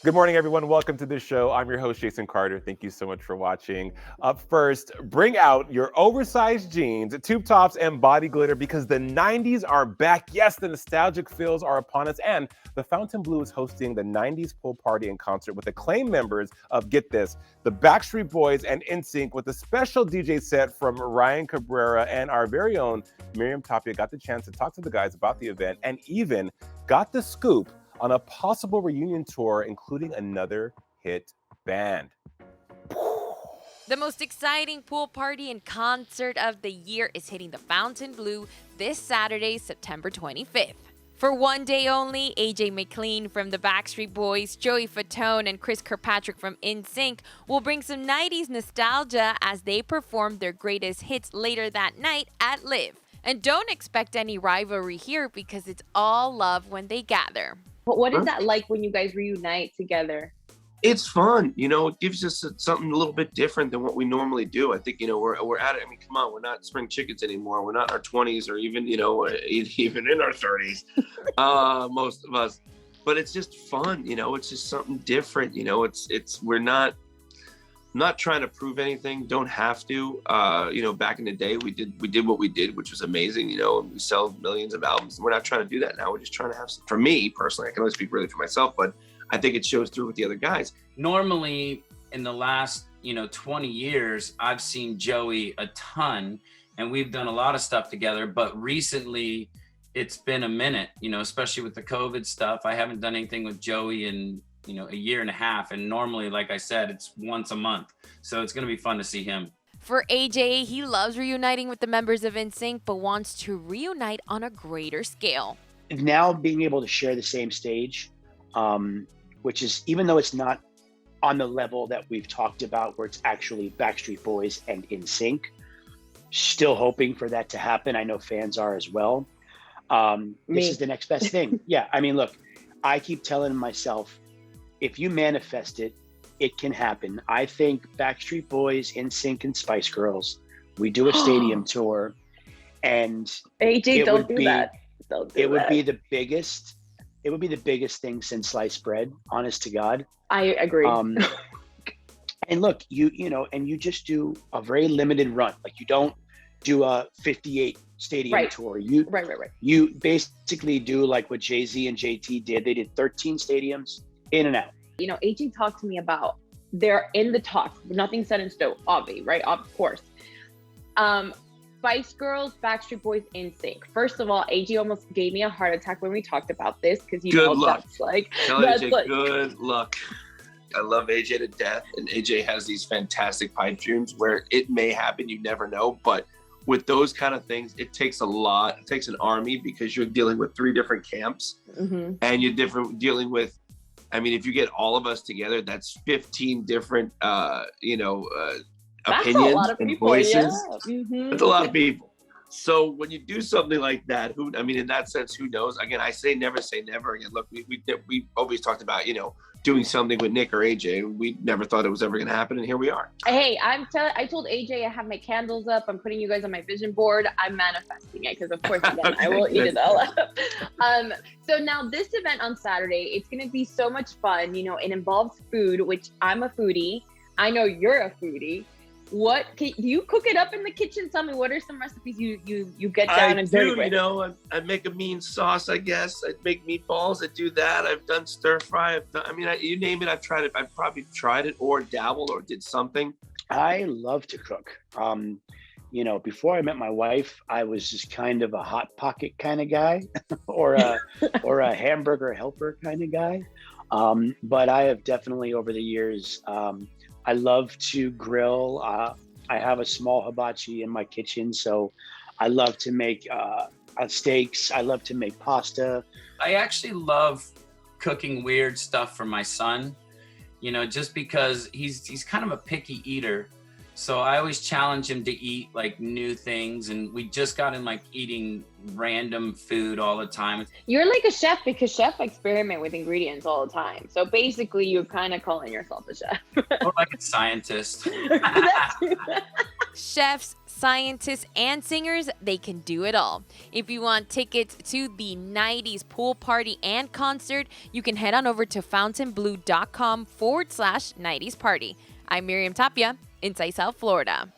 Good morning, everyone. Welcome to the show. I'm your host, Jason Carter. Thank you so much for watching. Up first, bring out your oversized jeans, tube tops, and body glitter because the 90s are back. Yes, the nostalgic feels are upon us. And the Fountain Blue is hosting the 90s pool party and concert with acclaimed members of, get this, the Backstreet Boys and NSYNC with a special DJ set from Ryan Cabrera. And our very own Miriam Tapia got the chance to talk to the guys about the event and even got the scoop on a possible reunion tour, including another hit band. The most exciting pool party and concert of the year is hitting the Fountain Blue this Saturday, September 25th. For one day only, AJ McLean from the Backstreet Boys, Joey Fatone, and Chris Kirkpatrick from NSYNC will bring some 90s nostalgia as they perform their greatest hits later that night at Live. And don't expect any rivalry here because it's all love when they gather. But what is that like when you guys reunite together? It's fun, it gives us something a little bit different than what we normally do. I think, we're at it. I mean, come on, we're not spring chickens anymore. We're not in our 20s or even, even in our 30s, most of us. But it's just fun, it's just something different. We're not trying to prove anything, don't have to. Back in the day, we did what we did, which was amazing, and we sell millions of albums. We're not trying to do that now. We're just trying to have some, for me personally, I can only speak really for myself, but I think it shows through with the other guys. Normally in the last, 20 years, I've seen Joey a ton and we've done a lot of stuff together, but recently it's been a minute, especially with the COVID stuff. I haven't done anything with Joey in a year and a half. And normally, like I said, it's once a month. So it's going to be fun to see him. For AJ, he loves reuniting with the members of NSYNC, but wants to reunite on a greater scale. Now being able to share the same stage, which is, even though it's not on the level that we've talked about, where it's actually Backstreet Boys and NSYNC, still hoping for that to happen. I know fans are as well. This is the next best thing. Yeah, I mean, look, I keep telling myself, if you manifest it, it can happen. I think Backstreet Boys, NSYNC, and Spice Girls, we do a stadium tour, and AJ, don't do that. Don't do it would that. be the biggest. It would be the biggest thing since sliced bread. Honest to God. I agree. And look, and you just do a very limited run. Like, you don't do a 58 stadium tour. Right. You basically do like what Jay-Z and JT did. They did 13 stadiums. In and out. AJ talked to me about, they're in the talks, nothing set in stone, obvi, right? Of course. Spice Girls, Backstreet Boys, NSYNC. First of all, AJ almost gave me a heart attack when we talked about this because Good luck. That's like, Tell AJ, good luck. I love AJ to death, and AJ has these fantastic pipe dreams where it may happen, you never know, but with those kind of things, it takes a lot. It takes an army because you're dealing with 3 different camps, and you're dealing with, if you get all of us together, that's 15 different, opinions a lot of and people, voices. Yeah. That's a lot of people. So when you do something like that, in that sense, who knows? Again, I say never again. Look, we always talked about, doing something with Nick or AJ. We never thought it was ever going to happen, and here we are. Hey, I told AJ I have my candles up. I'm putting you guys on my vision board. I'm manifesting it because, of course, again, I will eat it all up. So now this event on Saturday, it's going to be so much fun. It involves food, which I'm a foodie. I know you're a foodie. Do you cook it up in the kitchen? Tell me, what are some recipes you get down and dirty with? I make a mean sauce, I guess. I make meatballs. I do that. I've done stir fry. You name it, I've tried it. I've probably tried it or dabbled or did something. I love to cook. Before I met my wife, I was just kind of a hot pocket kind of guy, or a hamburger helper kind of guy. But I have definitely, over the years, I love to grill. I have a small hibachi in my kitchen, so I love to make steaks. I love to make pasta. I actually love cooking weird stuff for my son, just because he's kind of a picky eater. So I always challenge him to eat like new things, and we just got him like eating random food all the time. You're like a chef because chefs experiment with ingredients all the time. So basically, you're kind of calling yourself a chef. Or like a scientist. Chefs, scientists, and singers, they can do it all. If you want tickets to the 90s pool party and concert, you can head on over to fountainblue.com/90s party. I'm Miriam Tapia, inside South Florida.